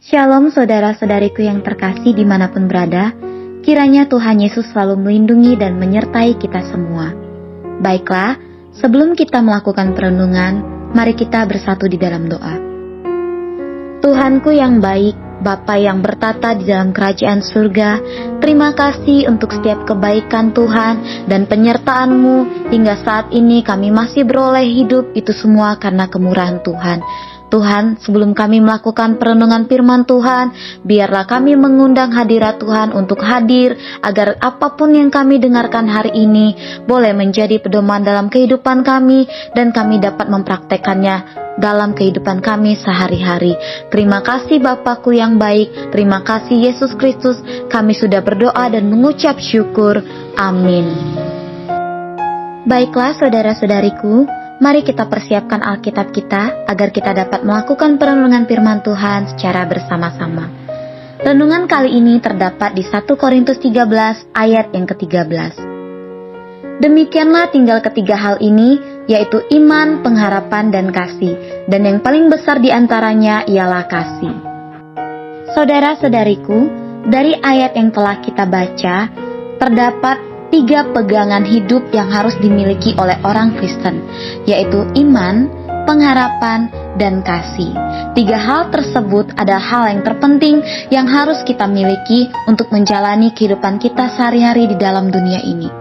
Shalom saudara-saudariku yang terkasih dimanapun berada, kiranya Tuhan Yesus selalu melindungi dan menyertai kita semua. Baiklah, sebelum kita melakukan perenungan, mari kita bersatu di dalam doa. Tuhanku yang baik, Bapa yang bertata di dalam kerajaan surga, terima kasih untuk setiap kebaikan Tuhan dan penyertaan-Mu hingga saat ini kami masih beroleh hidup, itu semua karena kemurahan Tuhan. Tuhan, sebelum kami melakukan perenungan firman Tuhan, biarlah kami mengundang hadirat Tuhan untuk hadir, agar apapun yang kami dengarkan hari ini boleh menjadi pedoman dalam kehidupan kami, dan kami dapat mempraktekannya dalam kehidupan kami sehari-hari. Terima kasih Bapakku yang baik, terima kasih Yesus Kristus, kami sudah berdoa dan mengucap syukur. Amin. Baiklah saudara-saudariku, mari kita persiapkan Alkitab kita agar kita dapat melakukan perenungan firman Tuhan secara bersama-sama. Renungan kali ini terdapat di 1 Korintus 13 ayat yang ke-13. Demikianlah tinggal ketiga hal ini, yaitu iman, pengharapan, dan kasih. Dan yang paling besar di antaranya ialah kasih. Saudara-saudariku, dari ayat yang telah kita baca, terdapat 3 pegangan hidup yang harus dimiliki oleh orang Kristen, yaitu iman, pengharapan, dan kasih. 3 hal tersebut adalah hal yang terpenting yang harus kita miliki untuk menjalani kehidupan kita sehari-hari di dalam dunia ini.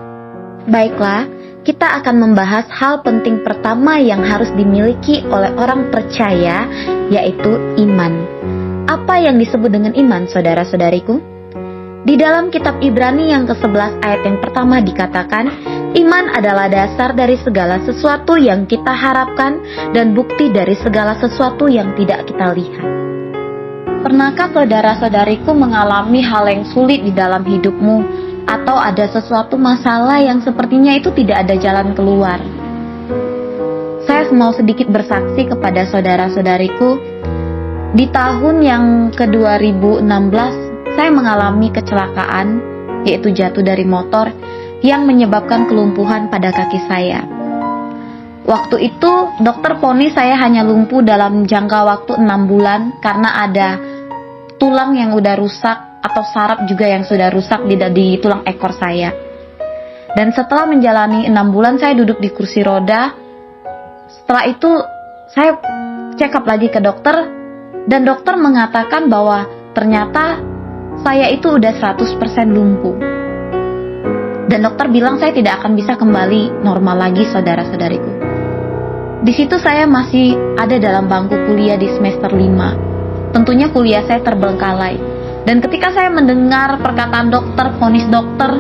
Baiklah, kita akan membahas hal penting pertama yang harus dimiliki oleh orang percaya, yaitu iman. Apa yang disebut dengan iman, saudara-saudariku? Di dalam kitab Ibrani yang ke-11 ayat yang pertama dikatakan, iman adalah dasar dari segala sesuatu yang kita harapkan dan bukti dari segala sesuatu yang tidak kita lihat. Pernahkah saudara-saudariku mengalami hal yang sulit di dalam hidupmu, atau ada sesuatu masalah yang sepertinya itu tidak ada jalan keluar? Saya mau sedikit bersaksi kepada saudara-saudariku. Di tahun yang ke-2016, saya mengalami kecelakaan, yaitu jatuh dari motor yang menyebabkan kelumpuhan pada kaki saya. Waktu itu dokter vonis saya hanya lumpuh dalam jangka waktu 6 bulan karena ada tulang yang udah rusak atau saraf juga yang sudah rusak di tulang ekor saya. Dan setelah menjalani 6 bulan saya duduk di kursi roda. Setelah itu saya check up lagi ke dokter, dan dokter mengatakan bahwa ternyata saya itu udah 100% lumpuh. Dan dokter bilang saya tidak akan bisa kembali normal lagi, saudara-saudariku. Di situ saya masih ada dalam bangku kuliah di semester 5. Tentunya kuliah saya terbengkalai. Dan ketika saya mendengar perkataan dokter, vonis dokter,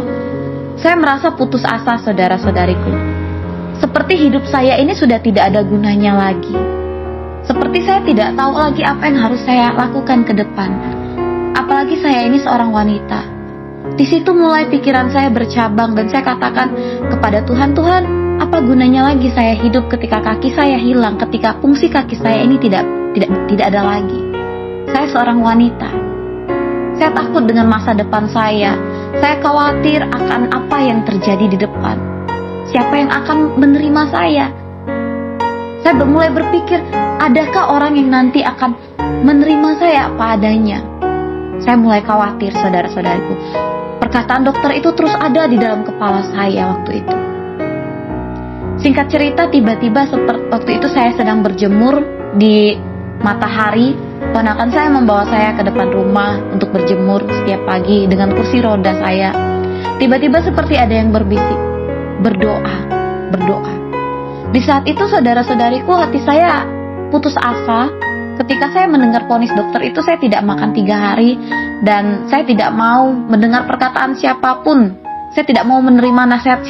saya merasa putus asa, saudara-saudariku. Seperti hidup saya ini sudah tidak ada gunanya lagi. Seperti saya tidak tahu lagi apa yang harus saya lakukan ke depan. Apalagi saya ini seorang wanita. Di situ mulai pikiran saya bercabang dan saya katakan kepada Tuhan, Tuhan, apa gunanya lagi saya hidup ketika kaki saya hilang, ketika fungsi kaki saya ini tidak ada lagi. Saya seorang wanita. Saya takut dengan masa depan saya. Saya khawatir akan apa yang terjadi di depan. Siapa yang akan menerima saya? Saya mulai berpikir, adakah orang yang nanti akan menerima saya apa adanya? Saya mulai khawatir, saudara-saudariku. Perkataan dokter itu terus ada di dalam kepala saya waktu itu. Singkat cerita, tiba-tiba seperti waktu itu saya sedang berjemur di matahari. Ponakan saya membawa saya ke depan rumah untuk berjemur setiap pagi dengan kursi roda saya. Tiba-tiba seperti ada yang berbisik, berdoa. Di saat itu, saudara-saudariku, hati saya putus asa. Ketika saya mendengar vonis dokter itu, saya tidak makan 3 hari, dan saya tidak mau mendengar perkataan siapapun. Saya tidak mau menerima nasihat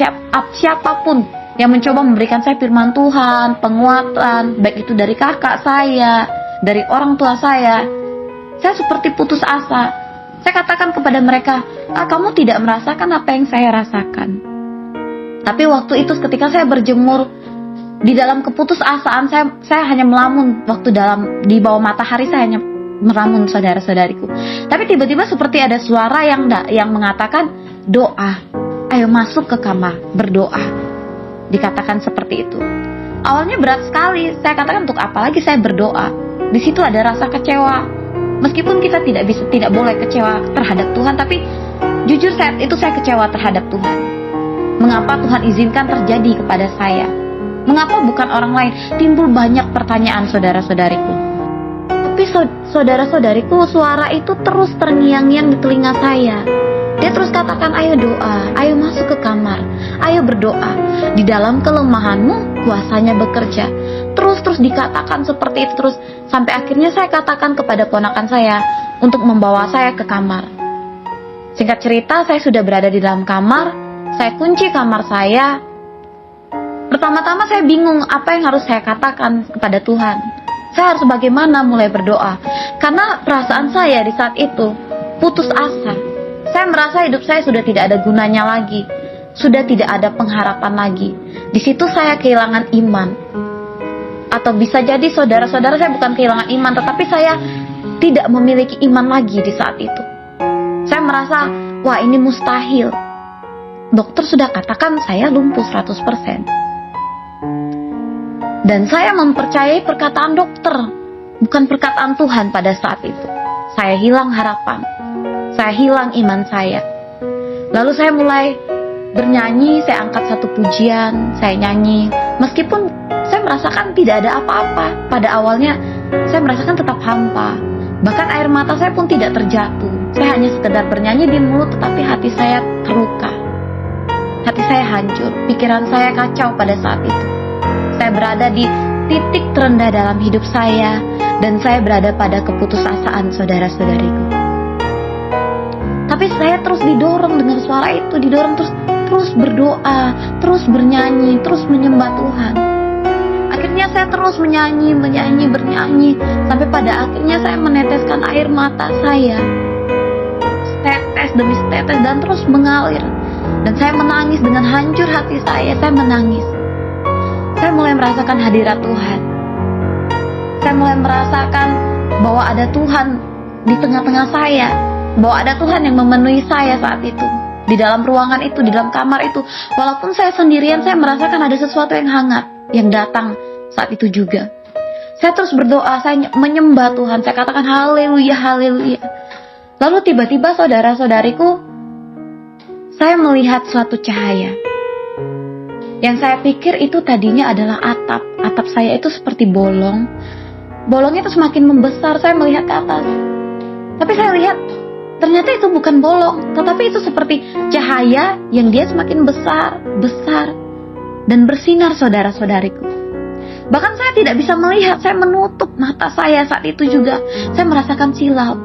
siapapun yang mencoba memberikan saya firman Tuhan, penguatan, baik itu dari kakak saya, dari orang tua saya. Saya seperti putus asa. Saya katakan kepada mereka, kamu tidak merasakan apa yang saya rasakan. Tapi waktu itu ketika saya berjemur, di dalam keputusasaan saya hanya melamun. Waktu di bawah matahari saya hanya melamun, saudara-saudariku. Tapi tiba-tiba seperti ada suara yang mengatakan, doa, ayo masuk ke kamar, berdoa. Dikatakan seperti itu. Awalnya berat sekali. Saya katakan, untuk apa lagi saya berdoa? Di situ ada rasa kecewa. Meskipun kita tidak boleh kecewa terhadap Tuhan, tapi jujur saat itu saya kecewa terhadap Tuhan. Mengapa Tuhan izinkan terjadi kepada saya? Mengapa bukan orang lain? Timbul banyak pertanyaan, saudara-saudariku. Tapi saudara-saudariku, suara itu terus terngiang-ngiang di telinga saya. Dia terus katakan, ayo doa, ayo masuk ke kamar, ayo berdoa. Di dalam kelemahanmu, kuasanya bekerja. Terus dikatakan seperti itu terus. Sampai akhirnya saya katakan kepada ponakan saya untuk membawa saya ke kamar. Singkat cerita, saya sudah berada di dalam kamar. Saya kunci kamar saya. Pertama-tama saya bingung apa yang harus saya katakan kepada Tuhan. Saya harus bagaimana mulai berdoa. Karena perasaan saya di saat itu putus asa. Saya merasa hidup saya sudah tidak ada gunanya lagi. Sudah tidak ada pengharapan lagi. Di situ saya kehilangan iman. Atau bisa jadi saudara-saudara, saya bukan kehilangan iman, tetapi saya tidak memiliki iman lagi di saat itu. Saya merasa, wah ini mustahil. Dokter sudah katakan saya lumpuh 100%. Dan saya mempercayai perkataan dokter, bukan perkataan Tuhan pada saat itu. Saya hilang harapan. Saya hilang iman saya. Lalu saya mulai bernyanyi, saya angkat satu pujian, saya nyanyi. Meskipun saya merasakan tidak ada apa-apa. Pada awalnya saya merasakan tetap hampa. Bahkan air mata saya pun tidak terjatuh. Saya hanya sekedar bernyanyi di mulut, tetapi hati saya terluka. Hati saya hancur, pikiran saya kacau pada saat itu. Saya berada di titik terendah dalam hidup saya, dan saya berada pada keputusasaan, saudara-saudariku. Tapi saya terus didorong dengan suara itu, didorong terus berdoa, terus bernyanyi, terus menyembah Tuhan. Akhirnya saya terus bernyanyi, sampai pada akhirnya saya meneteskan air mata saya, setetes demi setetes, dan terus mengalir. Dan saya menangis dengan hancur hati saya menangis. Saya mulai merasakan hadirat Tuhan. Saya mulai merasakan bahwa ada Tuhan di tengah-tengah saya, bahwa ada Tuhan yang memenuhi saya saat itu. Di dalam ruangan itu, di dalam kamar itu, walaupun saya sendirian, saya merasakan ada sesuatu yang hangat yang datang saat itu juga. Saya terus berdoa, saya menyembah Tuhan, saya katakan haleluya, haleluya. Lalu tiba-tiba saudara-saudariku, saya melihat suatu cahaya. Yang saya pikir itu tadinya adalah atap. Atap saya itu seperti bolong. Bolongnya itu semakin membesar, saya melihat ke atas. Tapi saya lihat, ternyata itu bukan bolong, tetapi itu seperti cahaya yang dia semakin besar, dan bersinar, saudara-saudariku. Bahkan saya tidak bisa melihat, saya menutup mata saya saat itu juga. Saya merasakan silau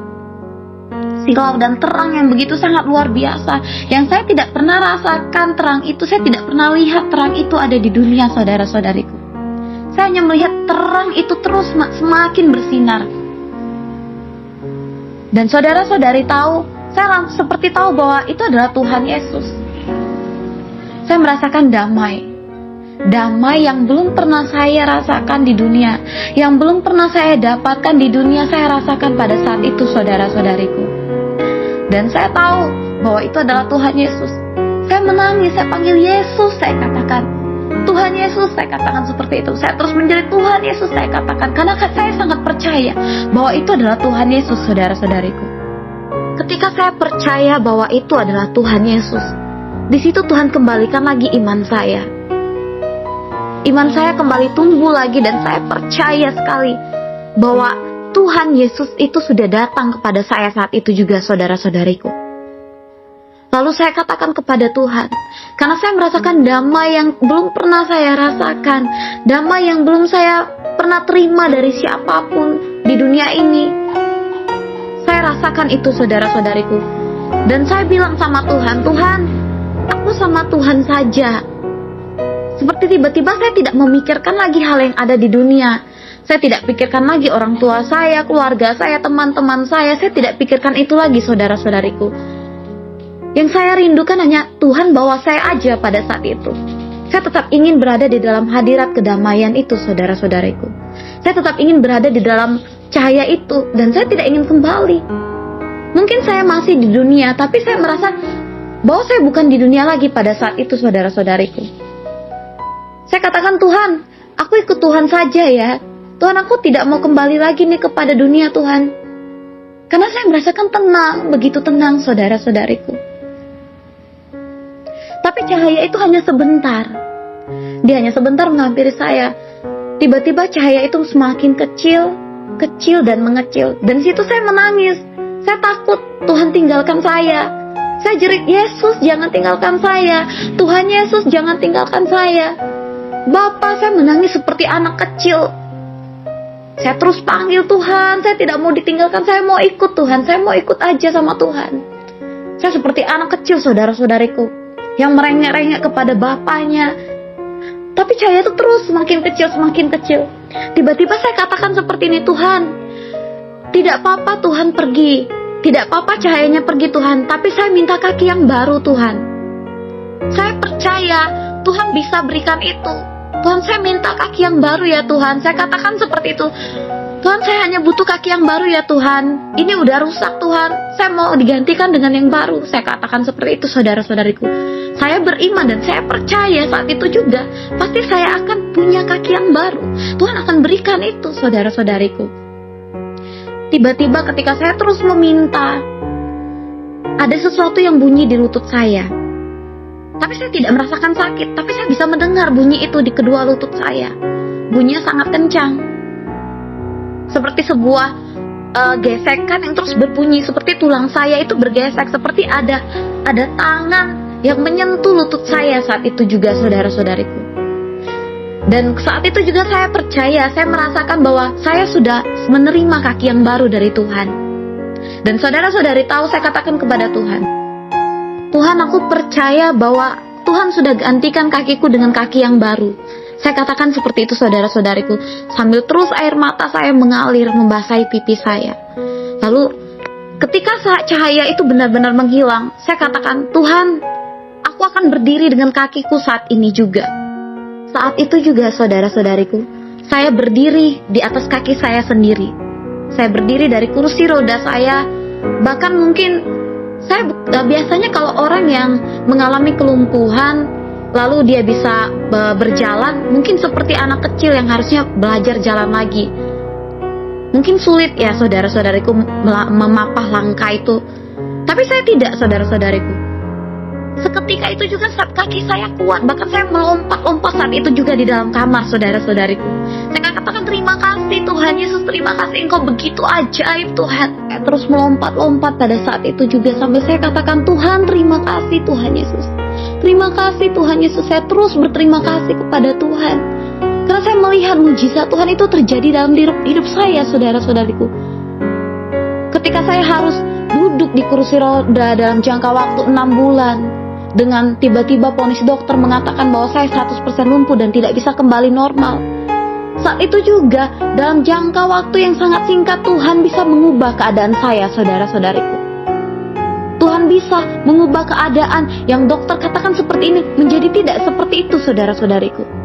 dan terang yang begitu sangat luar biasa, yang saya tidak pernah rasakan terang itu. Saya tidak pernah lihat terang itu ada di dunia, saudara-saudariku. Saya hanya melihat terang itu terus semakin bersinar. Dan saudara-saudari tahu, saya seperti tahu bahwa itu adalah Tuhan Yesus. Saya merasakan damai yang belum pernah saya rasakan di dunia, yang belum pernah saya dapatkan di dunia, saya rasakan pada saat itu, saudara-saudariku. Dan saya tahu bahwa itu adalah Tuhan Yesus. Saya menangis, saya panggil Yesus, saya katakan Tuhan Yesus, saya katakan seperti itu. Saya terus menjerit Tuhan Yesus, saya katakan, karena saya sangat percaya bahwa itu adalah Tuhan Yesus, saudara-saudariku. Ketika saya percaya bahwa itu adalah Tuhan Yesus, di situ Tuhan kembalikan lagi iman saya. Iman saya kembali tumbuh lagi, dan saya percaya sekali bahwa Tuhan Yesus itu sudah datang kepada saya saat itu juga, saudara-saudariku. Lalu saya katakan kepada Tuhan, karena saya merasakan damai yang belum pernah saya rasakan, damai yang belum saya pernah terima dari siapapun di dunia ini. Saya rasakan itu, saudara-saudariku. Dan saya bilang sama Tuhan, Tuhan, aku sama Tuhan saja. Seperti tiba-tiba saya tidak memikirkan lagi hal yang ada di dunia. Saya tidak pikirkan lagi orang tua saya, keluarga saya, teman-teman saya. Saya tidak pikirkan itu lagi, saudara-saudariku. Yang saya rindukan hanya Tuhan bawa saya aja pada saat itu. Saya tetap ingin berada di dalam hadirat kedamaian itu, saudara-saudariku. Saya tetap ingin berada di dalam cahaya itu, dan saya tidak ingin kembali. Mungkin saya masih di dunia, tapi saya merasa bahwa saya bukan di dunia lagi pada saat itu, saudara-saudariku. Saya katakan, Tuhan, aku ikut Tuhan saja ya. Tuhan, aku tidak mau kembali lagi nih kepada dunia, Tuhan. Karena saya merasakan tenang, begitu tenang saudara-saudariku. Tapi cahaya itu hanya sebentar. Dia hanya sebentar menghampiri saya. Tiba-tiba cahaya itu semakin kecil, kecil dan mengecil. Dan situ saya menangis. Saya takut Tuhan tinggalkan saya. Saya jerit, Yesus jangan tinggalkan saya. Tuhan Yesus jangan tinggalkan saya. Bapa, saya menangis seperti anak kecil. Saya terus panggil Tuhan, saya tidak mau ditinggalkan, saya mau ikut Tuhan, saya mau ikut aja sama Tuhan. Saya seperti anak kecil saudara-saudariku, yang merengek-rengek kepada bapaknya. Tapi cahaya itu terus semakin kecil, semakin kecil. Tiba-tiba saya katakan seperti ini, Tuhan, tidak apa-apa Tuhan pergi, tidak apa-apa cahayanya pergi Tuhan, tapi saya minta kaki yang baru Tuhan. Saya percaya Tuhan bisa berikan itu. Tuhan, saya minta kaki yang baru ya Tuhan. Saya katakan seperti itu. Tuhan, saya hanya butuh kaki yang baru ya Tuhan. Ini udah rusak Tuhan. Saya mau digantikan dengan yang baru. Saya katakan seperti itu saudara-saudariku. Saya beriman dan saya percaya saat itu juga pasti saya akan punya kaki yang baru. Tuhan akan berikan itu saudara-saudariku. Tiba-tiba ketika saya terus meminta, ada sesuatu yang bunyi di lutut saya. Tapi saya tidak merasakan sakit, tapi saya bisa mendengar bunyi itu di kedua lutut saya. Bunyinya sangat kencang. Seperti sebuah gesekan yang terus berbunyi, seperti tulang saya itu bergesek, seperti ada tangan yang menyentuh lutut saya saat itu juga saudara-saudariku. Dan saat itu juga saya percaya, saya merasakan bahwa saya sudah menerima kaki yang baru dari Tuhan. Dan saudara-saudari tahu, saya katakan kepada Tuhan, Tuhan, aku percaya bahwa Tuhan sudah gantikan kakiku dengan kaki yang baru. Saya katakan seperti itu saudara-saudariku, sambil terus air mata saya mengalir membasahi pipi saya. Lalu ketika cahaya itu benar-benar menghilang, saya katakan, Tuhan, aku akan berdiri dengan kakiku saat ini juga. Saat itu juga saudara-saudariku, saya berdiri di atas kaki saya sendiri. Saya berdiri dari kursi roda saya, bahkan mungkin saya biasanya kalau orang yang mengalami kelumpuhan lalu dia bisa berjalan, mungkin seperti anak kecil yang harusnya belajar jalan lagi. Mungkin sulit ya saudara-saudariku memapah langkah itu. Tapi saya tidak saudara-saudariku. Seketika itu juga saat kaki saya kuat, bahkan saya melompat-lompat saat itu juga di dalam kamar saudara-saudariku. Saya katakan terima kasih Tuhan Yesus, terima kasih Engkau begitu ajaib Tuhan. Saya terus melompat-lompat pada saat itu juga sambil saya katakan, Tuhan terima kasih Tuhan Yesus. Terima kasih Tuhan Yesus. Saya terus berterima kasih kepada Tuhan. Karena saya melihat mujizat Tuhan itu terjadi dalam hidup saya saudara-saudariku. Ketika saya harus duduk di kursi roda dalam jangka waktu 6 bulan, dengan tiba-tiba vonis dokter mengatakan bahwa saya 100% lumpuh dan tidak bisa kembali normal. Saat itu juga dalam jangka waktu yang sangat singkat Tuhan bisa mengubah keadaan saya saudara-saudariku. Tuhan bisa mengubah keadaan yang dokter katakan seperti ini menjadi tidak seperti itu saudara-saudariku.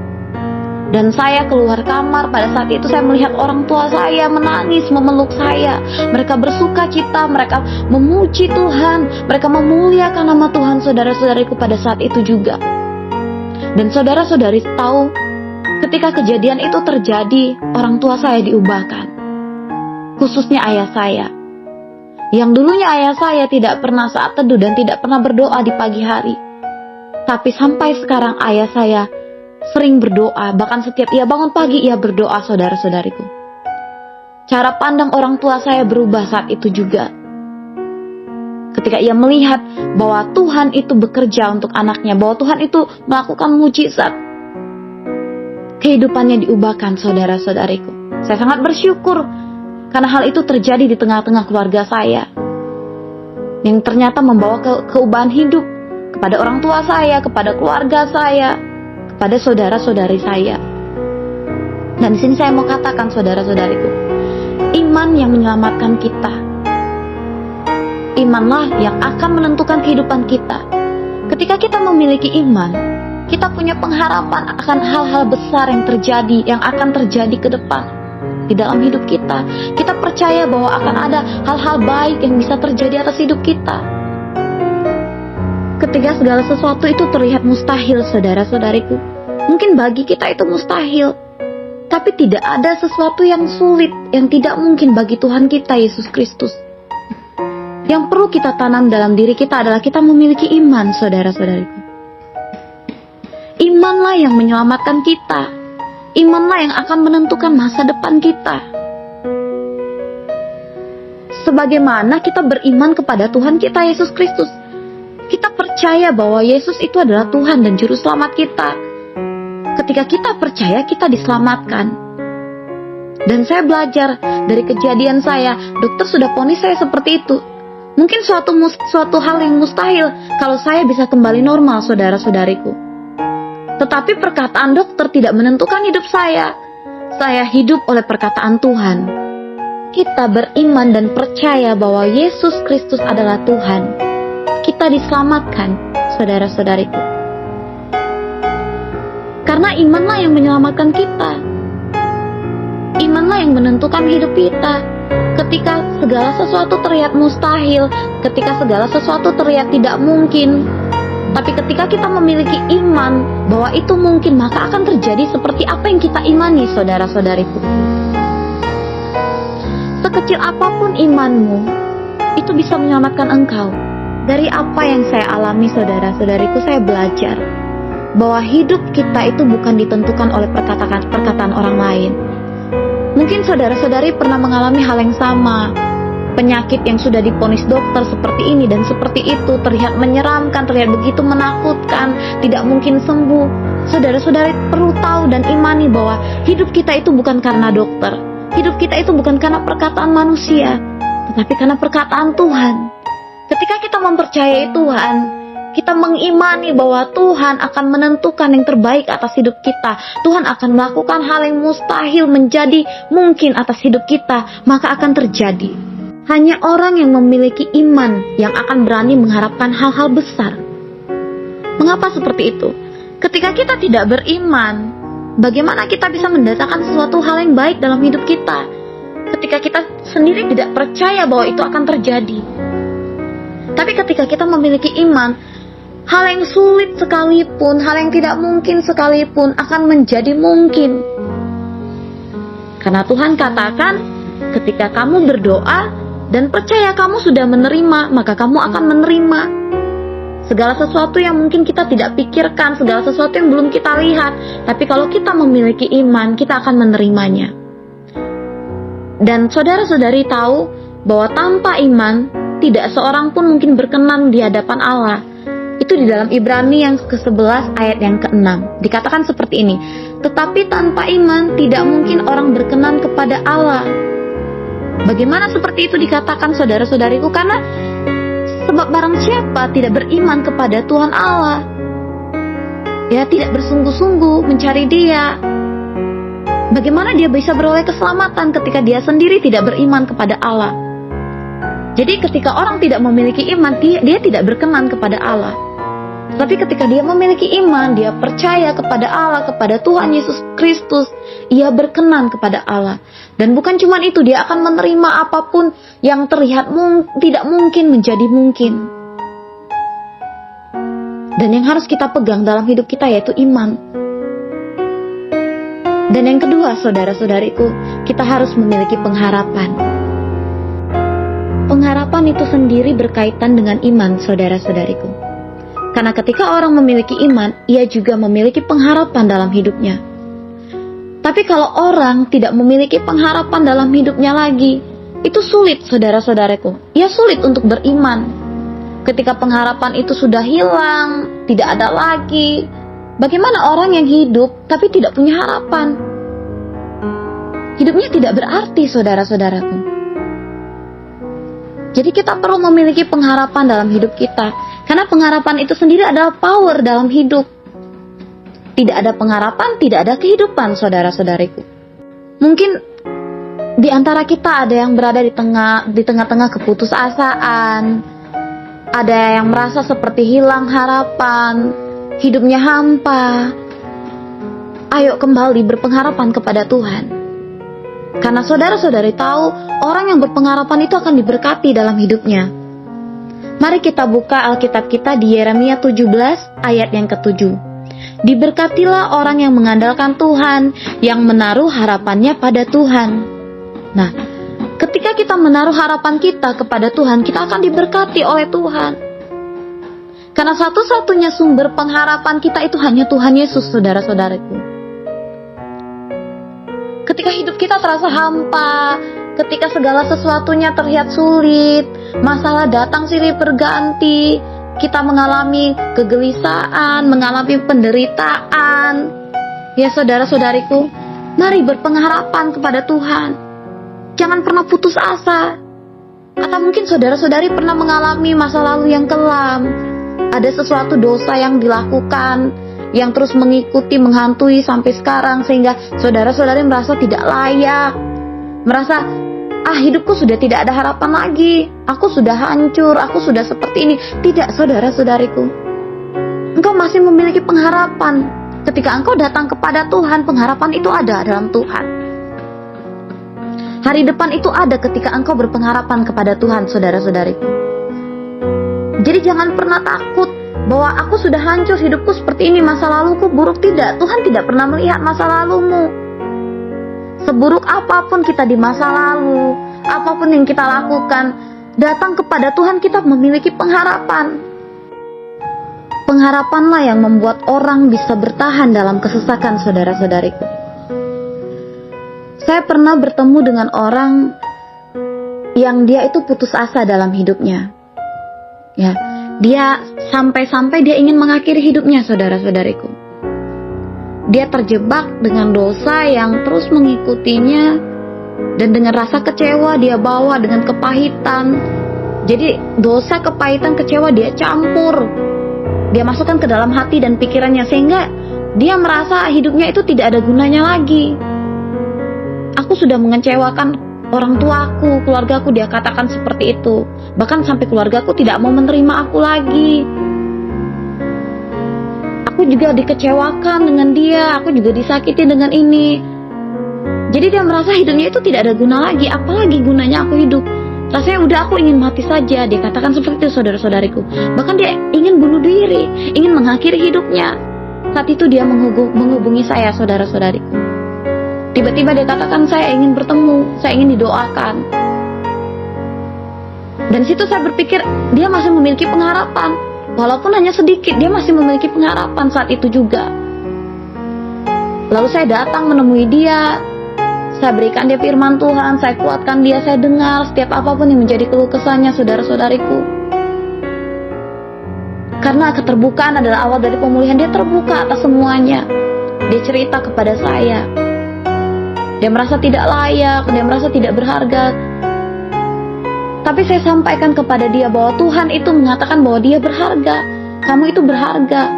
Dan saya keluar kamar, pada saat itu saya melihat orang tua saya menangis memeluk saya. Mereka bersuka cita, mereka memuji Tuhan, mereka memuliakan nama Tuhan saudara-saudariku pada saat itu juga. Dan saudara-saudari tahu, ketika kejadian itu terjadi, orang tua saya diubahkan. Khususnya ayah saya. Yang dulunya ayah saya tidak pernah saat teduh dan tidak pernah berdoa di pagi hari. Tapi sampai sekarang ayah saya sering berdoa, bahkan setiap ia bangun pagi ia berdoa saudara-saudariku. Cara pandang orang tua saya berubah saat itu juga. Ketika ia melihat bahwa Tuhan itu bekerja untuk anaknya, bahwa Tuhan itu melakukan mujizat, kehidupannya diubahkan saudara-saudariku. Saya sangat bersyukur karena hal itu terjadi di tengah-tengah keluarga saya, yang ternyata membawa keubahan hidup kepada orang tua saya, kepada keluarga saya, pada saudara-saudari saya. Dan di sini saya mau katakan saudara-saudariku, iman yang menyelamatkan kita. Imanlah yang akan menentukan kehidupan kita. Ketika kita memiliki iman, kita punya pengharapan akan hal-hal besar yang terjadi, yang akan terjadi ke depan di dalam hidup kita. Kita percaya bahwa akan ada hal-hal baik yang bisa terjadi atas hidup kita. Ketika segala sesuatu itu terlihat mustahil saudara-saudariku, mungkin bagi kita itu mustahil, tapi tidak ada sesuatu yang sulit, yang tidak mungkin bagi Tuhan kita Yesus Kristus. Yang perlu kita tanam dalam diri kita adalah kita memiliki iman, saudara-saudariku. Imanlah yang menyelamatkan kita. Imanlah yang akan menentukan masa depan kita. Sebagaimana kita beriman kepada Tuhan kita Yesus Kristus, kita percaya bahwa Yesus itu adalah Tuhan dan Juru Selamat kita. Ketika kita percaya, kita diselamatkan. Dan saya belajar dari kejadian saya, dokter sudah vonis saya seperti itu. Mungkin suatu hal yang mustahil kalau saya bisa kembali normal, saudara-saudariku. Tetapi perkataan dokter tidak menentukan hidup saya. Saya hidup oleh perkataan Tuhan. Kita beriman dan percaya bahwa Yesus Kristus adalah Tuhan. Kita diselamatkan, saudara-saudariku. Karena imanlah yang menyelamatkan kita. Imanlah yang menentukan hidup kita. Ketika segala sesuatu terlihat mustahil, ketika segala sesuatu terlihat tidak mungkin, tapi ketika kita memiliki iman bahwa itu mungkin, maka akan terjadi seperti apa yang kita imani, saudara-saudariku. Sekecil apapun imanmu, itu bisa menyelamatkan engkau. Dari apa yang saya alami, saudara-saudariku, saya belajar bahwa hidup kita itu bukan ditentukan oleh perkataan orang lain. Mungkin saudara-saudari pernah mengalami hal yang sama. Penyakit yang sudah divonis dokter seperti ini dan seperti itu, terlihat menyeramkan, terlihat begitu menakutkan, tidak mungkin sembuh. Saudara-saudari perlu tahu dan imani bahwa hidup kita itu bukan karena dokter. Hidup kita itu bukan karena perkataan manusia, tetapi karena perkataan Tuhan. Ketika kita mempercayai Tuhan, kita mengimani bahwa Tuhan akan menentukan yang terbaik atas hidup kita. Tuhan akan melakukan hal yang mustahil menjadi mungkin atas hidup kita, maka akan terjadi. Hanya orang yang memiliki iman yang akan berani mengharapkan hal-hal besar. Mengapa seperti itu? Ketika kita tidak beriman, bagaimana kita bisa mendatangkan sesuatu hal yang baik dalam hidup kita? Ketika kita sendiri tidak percaya bahwa itu akan terjadi. Tapi ketika kita memiliki iman, hal yang sulit sekalipun, hal yang tidak mungkin sekalipun akan menjadi mungkin. Karena Tuhan katakan, ketika kamu berdoa dan percaya kamu sudah menerima, maka kamu akan menerima. Segala sesuatu yang mungkin kita tidak pikirkan, segala sesuatu yang belum kita lihat, tapi kalau kita memiliki iman, kita akan menerimanya. Dan saudara-saudari tahu bahwa tanpa iman, tidak seorang pun mungkin berkenan di hadapan Allah. Itu di dalam Ibrani yang ke-11 ayat yang ke-6. Dikatakan seperti ini, tetapi tanpa iman tidak mungkin orang berkenan kepada Allah. Bagaimana seperti itu dikatakan, saudara-saudariku? Karena sebab barang siapa tidak beriman kepada Tuhan Allah, dia tidak bersungguh-sungguh mencari Dia, bagaimana dia bisa beroleh keselamatan ketika dia sendiri tidak beriman kepada Allah? Jadi ketika orang tidak memiliki iman, dia tidak berkenan kepada Allah. Tapi ketika dia memiliki iman, dia percaya kepada Allah, kepada Tuhan Yesus Kristus, ia berkenan kepada Allah. Dan bukan cuma itu, dia akan menerima apapun yang terlihat tidak mungkin menjadi mungkin. Dan yang harus kita pegang dalam hidup kita yaitu iman. Dan yang kedua, saudara-saudariku, kita harus memiliki pengharapan. Pengharapan itu sendiri berkaitan dengan iman, saudara-saudariku. Karena ketika orang memiliki iman, ia juga memiliki pengharapan dalam hidupnya. Tapi kalau orang tidak memiliki pengharapan dalam hidupnya lagi, itu sulit, saudara-saudaraku. Ia sulit untuk beriman. Ketika pengharapan itu sudah hilang, tidak ada lagi, bagaimana orang yang hidup tapi tidak punya harapan? Hidupnya tidak berarti, saudara-saudaraku. Jadi kita perlu memiliki pengharapan dalam hidup kita. Karena pengharapan itu sendiri adalah power dalam hidup. Tidak ada pengharapan, tidak ada kehidupan, saudara-saudariku. Mungkin di antara kita ada yang berada di tengah-tengah keputusasaan. Ada yang merasa seperti hilang harapan, hidupnya hampa. Ayo kembali berpengharapan kepada Tuhan. Karena saudara-saudari tahu, orang yang berpengharapan itu akan diberkati dalam hidupnya. Mari kita buka Alkitab kita di Yeremia 17 ayat yang ke-7. Diberkatilah orang yang mengandalkan Tuhan, yang menaruh harapannya pada Tuhan. Nah, Ketika kita menaruh harapan kita kepada Tuhan, kita akan diberkati oleh Tuhan. Karena satu-satunya sumber pengharapan kita itu hanya Tuhan Yesus, saudara-saudaraku. Ketika hidup kita terasa hampa, ketika segala sesuatunya terlihat sulit, masalah datang silih berganti, kita mengalami kegelisahan, mengalami penderitaan, ya saudara-saudariku, mari berpengharapan kepada Tuhan. Jangan pernah putus asa. Atau mungkin saudara-saudari pernah mengalami masa lalu yang kelam. Ada sesuatu dosa yang dilakukan, yang terus mengikuti, menghantui sampai sekarang, sehingga saudara-saudari merasa tidak layak, merasa hidupku sudah tidak ada harapan lagi, aku sudah hancur, aku sudah seperti ini. Tidak, saudara-saudariku, engkau masih memiliki pengharapan. Ketika engkau datang kepada Tuhan, pengharapan itu ada dalam Tuhan. Hari depan itu ada ketika engkau berpengharapan kepada Tuhan, saudara-saudariku. Jadi jangan pernah takut bahwa aku sudah hancur, hidupku seperti ini, masa laluku buruk. Tidak, Tuhan tidak pernah melihat masa lalumu. Seburuk apapun kita di masa lalu, apapun yang kita lakukan, datang kepada Tuhan, kita memiliki pengharapan. Pengharapanlah yang membuat orang bisa bertahan dalam kesesakan, saudara-saudariku. Saya pernah bertemu dengan orang yang dia itu putus asa dalam hidupnya. Ya, dia sampai-sampai dia ingin mengakhiri hidupnya, saudara-saudariku. Dia terjebak dengan dosa yang terus mengikutinya, dan dengan rasa kecewa dia bawa dengan kepahitan. Jadi dosa, kepahitan, kecewa dia campur, dia masukkan ke dalam hati dan pikirannya, sehingga dia merasa hidupnya itu tidak ada gunanya lagi. Aku sudah mengecewakan orang tuaku, keluargaku, dia katakan seperti itu. Bahkan sampai keluargaku tidak mau menerima aku lagi. Aku juga dikecewakan dengan dia, aku juga disakiti dengan ini. Jadi dia merasa hidupnya itu tidak ada guna lagi. Apalagi gunanya aku hidup? Rasanya udah, aku ingin mati saja. Dia katakan seperti itu, saudara-saudariku. Bahkan dia ingin bunuh diri, ingin mengakhiri hidupnya. Saat itu dia menghubungi saya, saudara-saudariku. Tiba-tiba dia katakan, saya ingin bertemu, saya ingin didoakan. Dan situ saya berpikir, dia masih memiliki pengharapan. Walaupun hanya sedikit, dia masih memiliki pengharapan saat itu juga. Lalu saya datang menemui dia, saya berikan dia firman Tuhan, saya kuatkan dia, saya dengar setiap apapun yang menjadi keluh kesahnya, saudara-saudariku. Karena keterbukaan adalah awal dari pemulihan. Dia terbuka atas semuanya. Dia cerita kepada saya. Dia merasa tidak layak, dia merasa tidak berharga. Tapi saya sampaikan kepada dia bahwa Tuhan itu mengatakan bahwa dia berharga. Kamu itu berharga.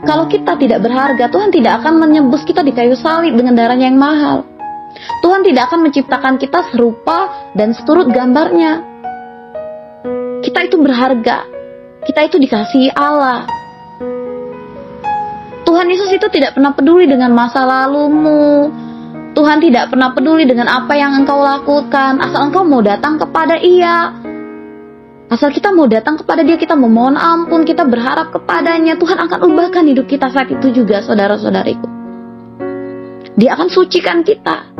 Kalau kita tidak berharga, Tuhan tidak akan menebus kita di kayu salib dengan darahnya yang mahal. Tuhan tidak akan menciptakan kita serupa dan seturut gambarnya. Kita itu berharga. Kita itu dikasihi Allah. Tuhan Yesus itu tidak pernah peduli dengan masa lalumu. Tuhan tidak pernah peduli dengan apa yang engkau lakukan. Asal engkau mau datang kepada Ia, asal kita mau datang kepada Dia, kita memohon ampun, kita berharap kepadanya, Tuhan akan ubahkan hidup kita saat itu juga, saudara-saudariku. Dia akan sucikan kita.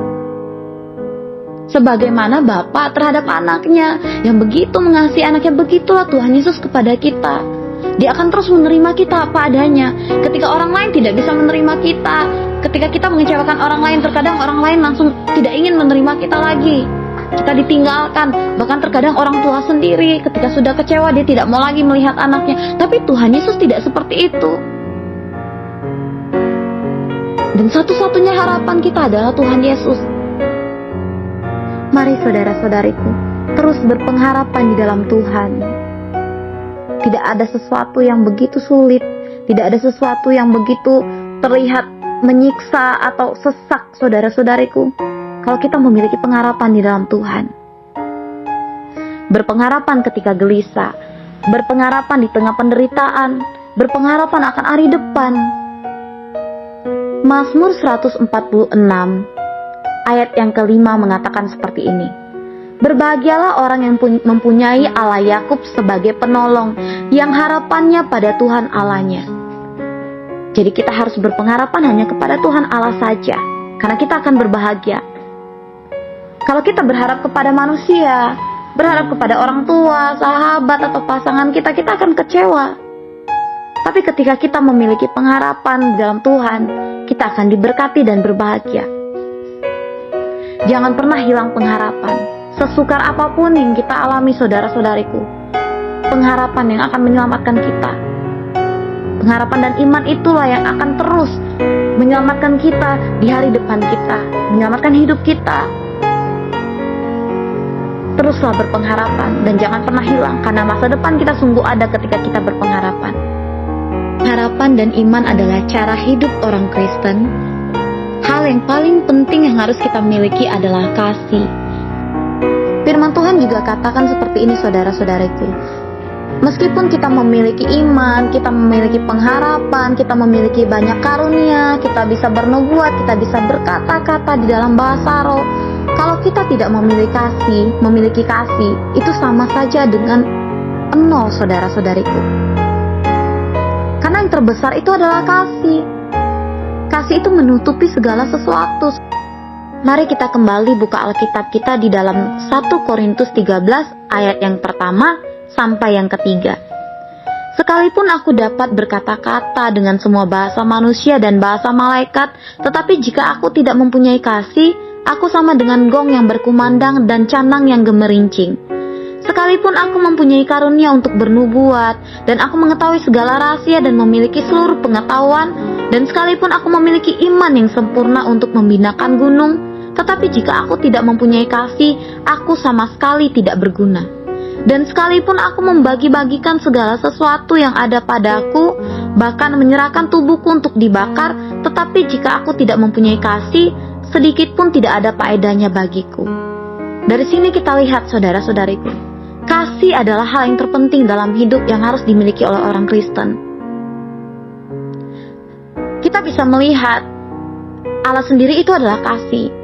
Sebagaimana Bapa terhadap anaknya, yang begitu mengasihi anaknya, begitulah Tuhan Yesus kepada kita. Dia akan terus menerima kita apa adanya. Ketika orang lain tidak bisa menerima kita, ketika kita mengecewakan orang lain, terkadang orang lain langsung tidak ingin menerima kita lagi. Kita ditinggalkan. Bahkan terkadang orang tua sendiri ketika sudah kecewa, dia tidak mau lagi melihat anaknya. Tapi Tuhan Yesus tidak seperti itu. Dan satu-satunya harapan kita adalah Tuhan Yesus. Mari saudara-saudariku, terus berpengharapan di dalam Tuhan. Tidak ada sesuatu yang begitu sulit, tidak ada sesuatu yang begitu terlihat menyiksa atau sesak, saudara-saudariku, kalau kita memiliki pengharapan di dalam Tuhan. Berpengharapan ketika gelisah, berpengharapan di tengah penderitaan, berpengharapan akan hari depan. Mazmur 146 ayat yang kelima mengatakan seperti ini. Berbahagialah orang yang mempunyai Allah Yakub sebagai penolong, yang harapannya pada Tuhan Allahnya. Jadi kita harus berpengharapan hanya kepada Tuhan Allah saja, karena kita akan berbahagia. Kalau kita berharap kepada manusia, berharap kepada orang tua, sahabat, atau pasangan kita, kita akan kecewa. Tapi ketika kita memiliki pengharapan di dalam Tuhan, kita akan diberkati dan berbahagia. Jangan pernah hilang pengharapan. Sesukar apapun yang kita alami, saudara-saudariku, pengharapan yang akan menyelamatkan kita. Pengharapan dan iman itulah yang akan terus menyelamatkan kita di hari depan kita, menyelamatkan hidup kita. Teruslah berpengharapan dan jangan pernah hilang, karena masa depan kita sungguh ada ketika kita berpengharapan. Harapan dan iman adalah cara hidup orang Kristen. Hal yang paling penting yang harus kita miliki adalah kasih. Firman Tuhan juga katakan seperti ini, saudara-saudariku. Meskipun kita memiliki iman, kita memiliki pengharapan, kita memiliki banyak karunia, kita bisa bernubuat, kita bisa berkata-kata di dalam bahasa roh, kalau kita tidak memiliki kasih, itu sama saja dengan nol, saudara-saudariku. Karena yang terbesar itu adalah kasih. Kasih itu menutupi segala sesuatu. Mari kita kembali buka Alkitab kita di dalam 1 Korintus 13 ayat yang pertama sampai yang ketiga. Sekalipun aku dapat berkata-kata dengan semua bahasa manusia dan bahasa malaikat, tetapi jika aku tidak mempunyai kasih, aku sama dengan gong yang berkumandang dan canang yang gemerincing. Sekalipun aku mempunyai karunia untuk bernubuat, dan aku mengetahui segala rahasia dan memiliki seluruh pengetahuan, dan sekalipun aku memiliki iman yang sempurna untuk membinakan gunung, tetapi jika aku tidak mempunyai kasih, aku sama sekali tidak berguna. Dan sekalipun aku membagi-bagikan segala sesuatu yang ada padaku, bahkan menyerahkan tubuhku untuk dibakar, tetapi jika aku tidak mempunyai kasih, sedikit pun tidak ada faedahnya bagiku. Dari sini kita lihat, saudara-saudariku, kasih adalah hal yang terpenting dalam hidup yang harus dimiliki oleh orang Kristen. Kita bisa melihat Allah sendiri itu adalah kasih.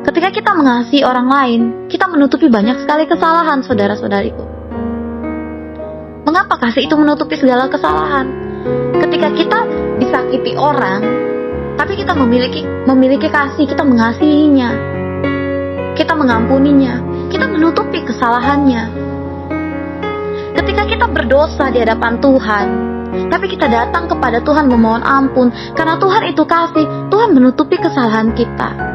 Ketika kita mengasihi orang lain, kita menutupi banyak sekali kesalahan, saudara-saudariku. Mengapa kasih itu menutupi segala kesalahan? Ketika kita disakiti orang, tapi kita memiliki kasih, kita mengasihinya, kita mengampuninya, kita menutupi kesalahannya. Ketika kita berdosa di hadapan Tuhan, tapi kita datang kepada Tuhan memohon ampun, karena Tuhan itu kasih, Tuhan menutupi kesalahan kita.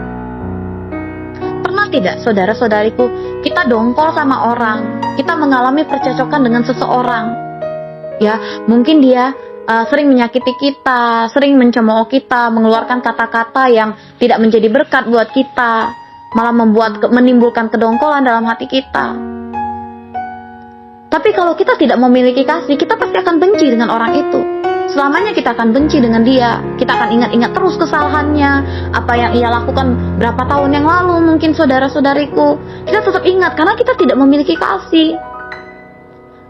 Pernah tidak, saudara-saudariku, kita dongkol sama orang, kita mengalami percecokan dengan seseorang, ya, mungkin dia sering menyakiti kita, sering mencemooh kita, mengeluarkan kata-kata yang tidak menjadi berkat buat kita, malah menimbulkan kedongkolan dalam hati kita. Tapi kalau kita tidak memiliki kasih, kita pasti akan benci dengan orang itu. Selamanya kita akan benci dengan dia. Kita akan ingat-ingat terus kesalahannya, apa yang ia lakukan berapa tahun yang lalu, mungkin saudara-saudariku. Kita tetap ingat karena kita tidak memiliki kasih.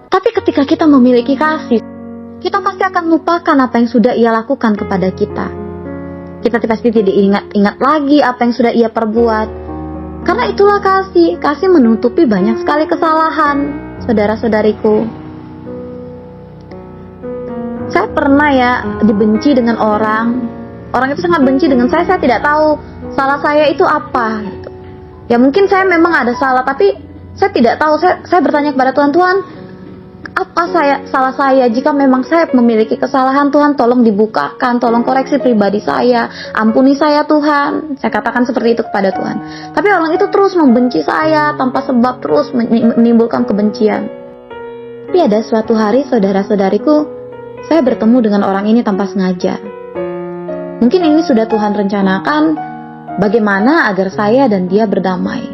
Tapi ketika kita memiliki kasih, kita pasti akan lupakan apa yang sudah ia lakukan kepada kita. Kita pasti tidak ingat lagi apa yang sudah ia perbuat. Karena itulah kasih. Kasih menutupi banyak sekali kesalahan, saudara-saudariku. Saya pernah dibenci dengan orang itu sangat benci dengan saya tidak tahu salah saya itu apa gitu. Ya mungkin saya memang ada salah, tapi saya tidak tahu. Saya bertanya kepada Tuhan, Tuhan, apa salah saya? Jika memang saya memiliki kesalahan, Tuhan tolong dibukakan, tolong koreksi pribadi saya, ampuni saya Tuhan. Saya katakan seperti itu kepada Tuhan. Tapi orang itu terus membenci saya tanpa sebab, terus menimbulkan kebencian. Tapi ada suatu hari, saudara-saudariku, saya bertemu dengan orang ini tanpa sengaja. Mungkin ini sudah Tuhan rencanakan bagaimana agar saya dan dia berdamai.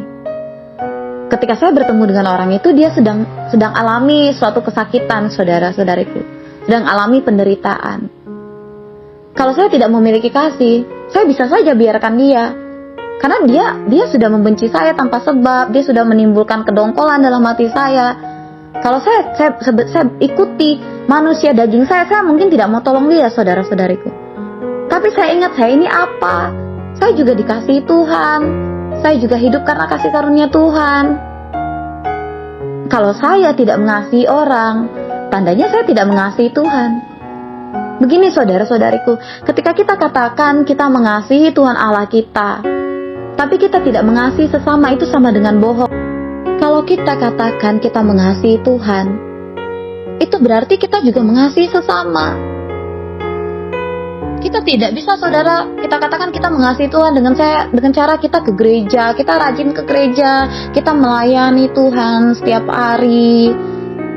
Ketika saya bertemu dengan orang itu, dia sedang alami suatu kesakitan, saudara-saudariku. Sedang alami penderitaan. Kalau saya tidak memiliki kasih, saya bisa saja biarkan dia. Karena dia sudah membenci saya tanpa sebab, dia sudah menimbulkan kedongkolan dalam hati saya. Kalau saya ikuti manusia daging saya mungkin tidak mau tolong dia, saudara-saudariku. Tapi saya ingat, saya ini apa? Saya juga dikasihi Tuhan. Saya juga hidup karena kasih karunia Tuhan. Kalau saya tidak mengasihi orang, tandanya saya tidak mengasihi Tuhan. Begini, saudara-saudariku, ketika kita katakan kita mengasihi Tuhan Allah kita, tapi kita tidak mengasihi sesama, itu sama dengan bohong. Kalau kita katakan kita mengasihi Tuhan, itu berarti kita juga mengasihi sesama. Kita tidak bisa, saudara, kita katakan kita mengasihi Tuhan dengan cara kita ke gereja, kita rajin ke gereja, kita melayani Tuhan setiap hari,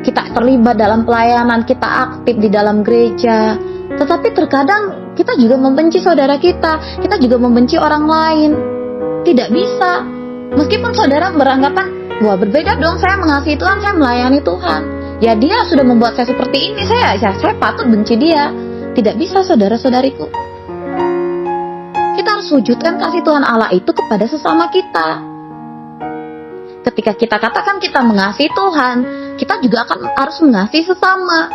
kita terlibat dalam pelayanan, kita aktif di dalam gereja. Tetapi terkadang kita juga membenci saudara kita juga membenci orang lain. Tidak bisa. Meskipun saudara beranggapan, wah berbeda dong, saya mengasihi Tuhan, saya melayani Tuhan. Ya dia sudah membuat saya seperti ini, saya patut benci dia. Tidak bisa, saudara-saudariku. Kita harus wujudkan kasih Tuhan Allah itu kepada sesama kita. Ketika kita katakan kita mengasihi Tuhan, kita juga harus mengasihi sesama.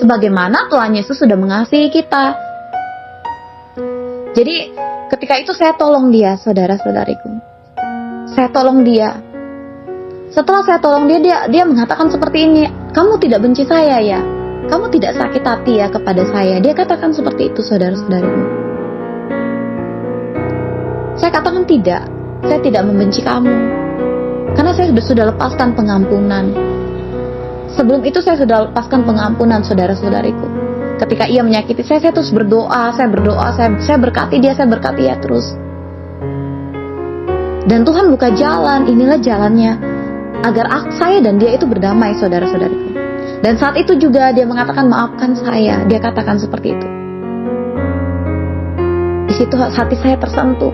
Sebagaimana Tuhan Yesus sudah mengasihi kita. Jadi, ketika itu saya tolong dia, saudara-saudariku. Saya tolong dia. Setelah saya tolong dia mengatakan seperti ini, kamu tidak benci saya ya? Kamu tidak sakit hati ya kepada saya? Dia katakan seperti itu, saudara-saudariku. Saya katakan tidak. Saya tidak membenci kamu. Karena saya sudah lepaskan pengampunan. Sebelum itu saya sudah lepaskan pengampunan, saudara-saudariku. Ketika ia menyakiti saya terus berdoa, saya berkati dia terus. Dan Tuhan buka jalan, inilah jalannya, agar saya dan dia itu berdamai, saudara-saudariku. Dan saat itu juga dia mengatakan maafkan saya, dia katakan seperti itu. Di situ hati saya tersentuh.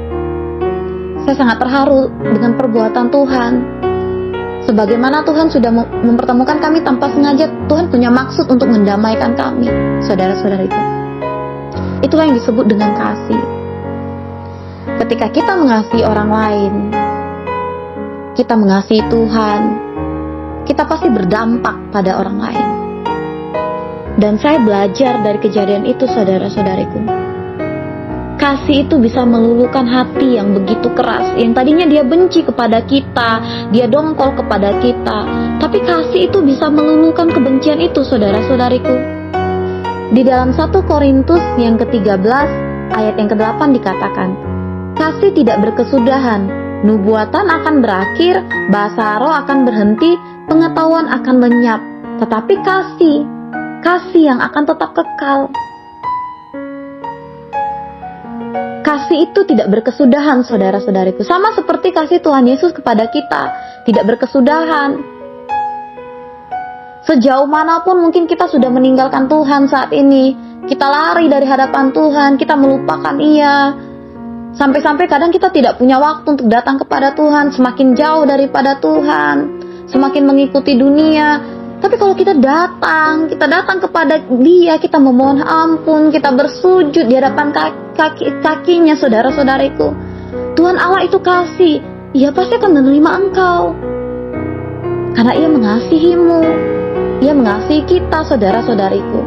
Saya sangat terharu dengan perbuatan Tuhan. Sebagaimana Tuhan sudah mempertemukan kami tanpa sengaja, Tuhan punya maksud untuk mendamaikan kami, saudara-saudariku. Itulah yang disebut dengan kasih. Ketika kita mengasihi orang lain, kita mengasihi Tuhan, kita pasti berdampak pada orang lain. Dan saya belajar dari kejadian itu, saudara-saudariku. Kasih itu bisa meluluhkan hati yang begitu keras, yang tadinya dia benci kepada kita, dia dongkol kepada kita. Tapi kasih itu bisa meluluhkan kebencian itu, saudara-saudariku. Di dalam 1 Korintus yang ke-13 ayat yang ke-8 dikatakan, kasih tidak berkesudahan, nubuatan akan berakhir, bahasa roh akan berhenti, pengetahuan akan lenyap, tetapi kasih yang akan tetap kekal. Kasih itu tidak berkesudahan, saudara-saudariku. Sama seperti kasih Tuhan Yesus kepada kita, tidak berkesudahan. Sejauh manapun mungkin kita sudah meninggalkan Tuhan saat ini, kita lari dari hadapan Tuhan, kita melupakan Ia. Sampai-sampai kadang kita tidak punya waktu untuk datang kepada Tuhan, semakin jauh daripada Tuhan, semakin mengikuti dunia. Tapi kalau kita datang kepada Dia, kita memohon ampun, kita bersujud di hadapan kakinya, saudara-saudariku. Tuhan Allah itu kasih, Ia pasti akan menerima engkau. Karena Ia mengasihimu, Ia mengasihi kita, saudara-saudariku.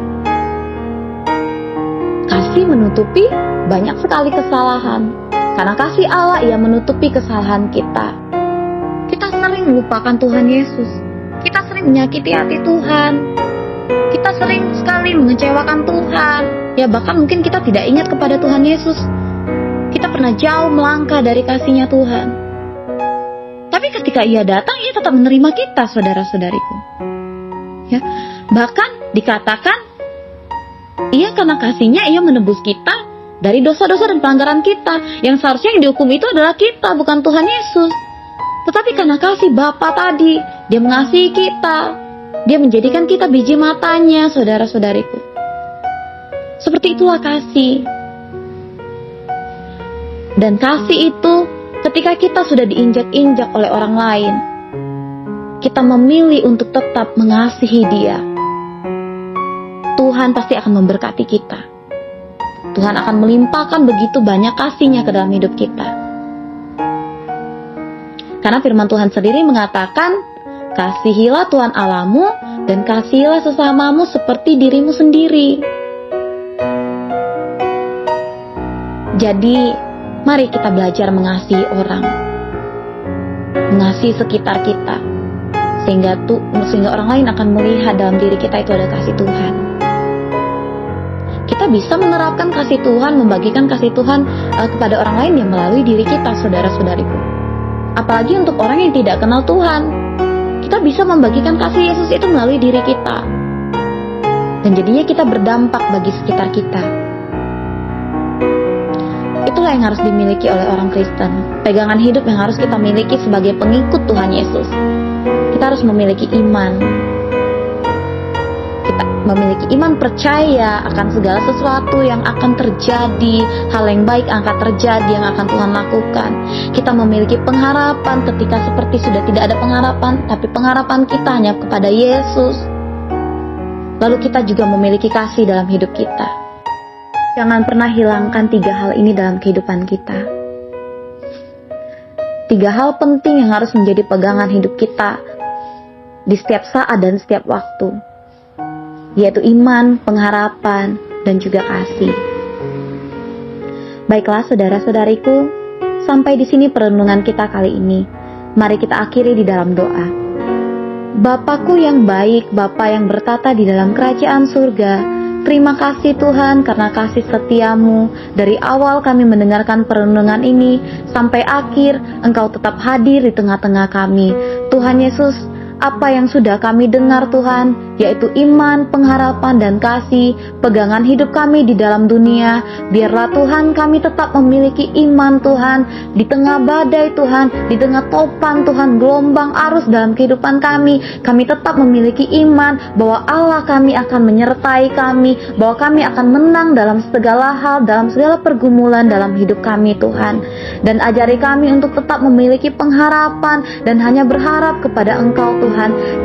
Kasih menutupi banyak sekali kesalahan. Karena kasih Allah, Ia menutupi kesalahan kita. Kita sering melupakan Tuhan Yesus. Kita sering menyakiti hati Tuhan. Kita sering sekali mengecewakan Tuhan. Ya bahkan mungkin kita tidak ingat kepada Tuhan Yesus. Kita pernah jauh melangkah dari kasih-Nya Tuhan. Tapi ketika Ia datang, Ia tetap menerima kita, saudara-saudariku. Ya, bahkan dikatakan, Ia karena kasih-Nya, Ia menebus kita dari dosa-dosa dan pelanggaran kita. Yang seharusnya yang dihukum itu adalah kita, bukan Tuhan Yesus. Tetapi karena kasih Bapa tadi, Dia mengasihi kita. Dia menjadikan kita biji matanya, saudara-saudariku. Seperti itulah kasih. Dan kasih itu, ketika kita sudah diinjak-injak oleh orang lain, kita memilih untuk tetap mengasihi Dia. Tuhan pasti akan memberkati kita. Tuhan akan melimpahkan begitu banyak kasih-Nya ke dalam hidup kita. Karena firman Tuhan sendiri mengatakan, kasihilah Tuhan Allahmu dan kasihilah sesamamu seperti dirimu sendiri. Jadi, mari kita belajar mengasihi orang, mengasihi sekitar kita, sehingga orang lain akan melihat dalam diri kita itu ada kasih Tuhan. kita bisa menerapkan kasih Tuhan, membagikan kasih Tuhan kepada orang lain yang melalui diri kita, saudara-saudariku. Apalagi untuk orang yang tidak kenal Tuhan, kita bisa membagikan kasih Yesus itu melalui diri kita. Dan jadinya kita berdampak bagi sekitar kita. Itulah yang harus dimiliki oleh orang Kristen. Pegangan hidup yang harus kita miliki sebagai pengikut Tuhan Yesus. Kita harus memiliki iman. Kita memiliki iman percaya akan segala sesuatu yang akan terjadi, hal yang baik akan terjadi, yang akan Tuhan lakukan. Kita memiliki pengharapan ketika seperti sudah tidak ada pengharapan, tapi pengharapan kita hanya kepada Yesus. Lalu kita juga memiliki kasih dalam hidup kita. Jangan pernah hilangkan 3 hal ini dalam kehidupan kita. 3 hal penting yang harus menjadi pegangan hidup kita di setiap saat dan setiap waktu, yaitu iman, pengharapan, dan juga kasih. Baiklah saudara-saudariku, sampai di sini perenungan kita kali ini. Mari kita akhiri di dalam doa. Bapa-Ku yang baik, Bapa yang bertata di dalam kerajaan surga, terima kasih Tuhan karena kasih setiamu. Dari awal kami mendengarkan perenungan ini sampai akhir, Engkau tetap hadir di tengah-tengah kami. Tuhan Yesus, apa yang sudah kami dengar Tuhan, yaitu iman, pengharapan, dan kasih, pegangan hidup kami di dalam dunia. Biarlah Tuhan kami tetap memiliki iman Tuhan, di tengah badai Tuhan, di tengah topan Tuhan, gelombang arus dalam kehidupan kami tetap memiliki iman bahwa Allah kami akan menyertai kami, bahwa kami akan menang dalam segala hal, dalam segala pergumulan dalam hidup kami Tuhan. Dan ajari kami untuk tetap memiliki pengharapan dan hanya berharap kepada Engkau Tuhan.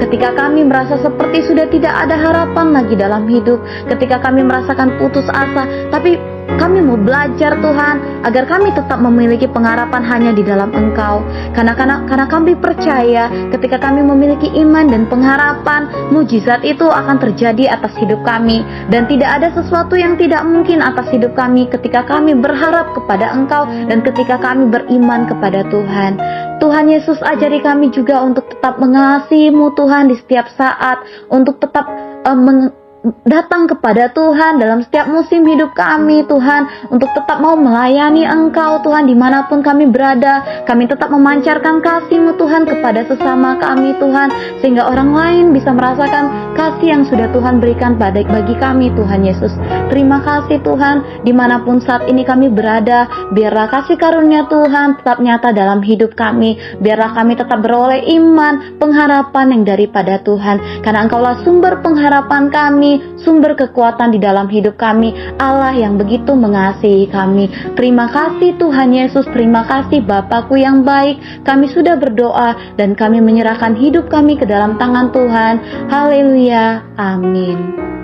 Ketika kami merasa seperti sudah tidak ada harapan lagi dalam hidup, ketika kami merasakan putus asa, tapi kami mau belajar Tuhan agar kami tetap memiliki pengharapan hanya di dalam Engkau. Karena kami percaya ketika kami memiliki iman dan pengharapan, mujizat itu akan terjadi atas hidup kami. Dan tidak ada sesuatu yang tidak mungkin atas hidup kami ketika kami berharap kepada Engkau dan ketika kami beriman kepada Tuhan. Tuhan Yesus, ajari kami juga untuk tetap mengasihi-Mu Tuhan di setiap saat, untuk tetap datang kepada Tuhan dalam setiap musim hidup kami Tuhan, untuk tetap mau melayani Engkau Tuhan dimanapun kami berada. Kami tetap memancarkan kasih-Mu Tuhan kepada sesama kami Tuhan, sehingga orang lain bisa merasakan kasih yang sudah Tuhan berikan bagi kami Tuhan Yesus. Terima kasih Tuhan, dimanapun saat ini kami berada, biarlah kasih karunia Tuhan tetap nyata dalam hidup kami. Biarlah kami tetap beroleh iman, pengharapan yang daripada Tuhan, karena Engkaulah sumber pengharapan kami, sumber kekuatan di dalam hidup kami, Allah yang begitu mengasihi kami. Terima kasih Tuhan Yesus, terima kasih Bapa-Ku yang baik. Kami sudah berdoa dan kami menyerahkan hidup kami ke dalam tangan Tuhan. Haleluya, amin.